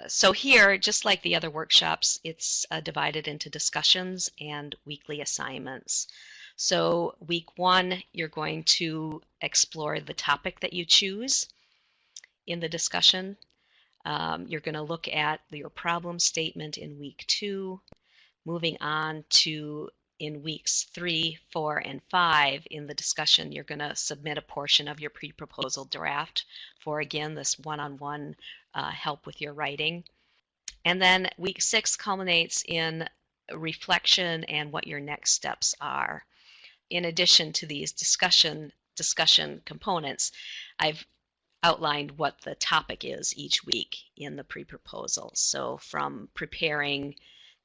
So here, just like the other workshops, it's divided into discussions and weekly assignments. So week 1, you're going to explore the topic that you choose in the discussion. You're going to look at your problem statement in week 2. Moving on to in weeks 3, 4, and 5 in the discussion, you're going to submit a portion of your pre-proposal draft for, again, this one-on-one help with your writing. And then week 6 culminates in reflection and what your next steps are. In addition to these discussion components, I've outlined what the topic is each week in the pre-proposal. So from preparing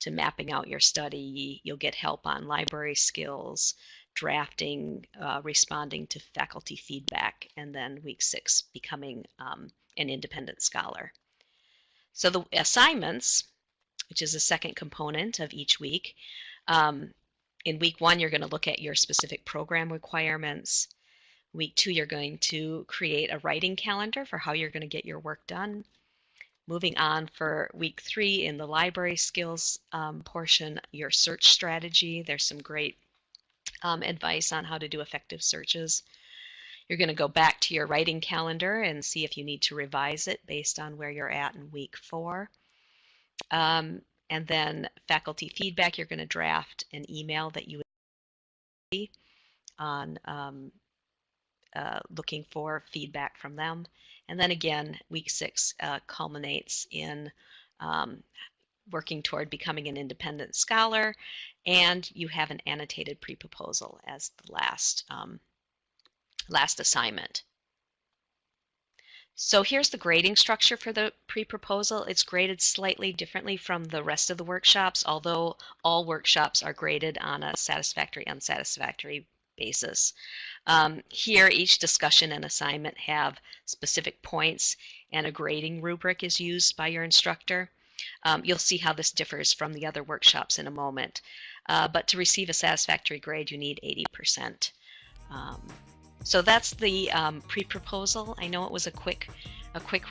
to mapping out your study, you'll get help on library skills, drafting, responding to faculty feedback, and then week 6, becoming an independent scholar. So the assignments, which is the second component of each week, in week 1, you're going to look at your specific program requirements. Week 2, you're going to create a writing calendar for how you're going to get your work done. Moving on for week 3 in the library skills portion, your search strategy. There's some great advice on how to do effective searches. You're going to go back to your writing calendar and see if you need to revise it based on where you're at in week 4. And then faculty feedback, you're going to draft an email that you would see on looking for feedback from them. And then again, week 6 culminates in working toward becoming an independent scholar, and you have an annotated pre-proposal as the last assignment. So here's the grading structure for the pre-proposal. It's graded slightly differently from the rest of the workshops, although all workshops are graded on a satisfactory, unsatisfactory basis. Here, each discussion and assignment have specific points, and a grading rubric is used by your instructor. You'll see how this differs from the other workshops in a moment. But to receive a satisfactory grade, you need 80%. So that's the pre-proposal. I know it was a quick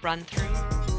run through.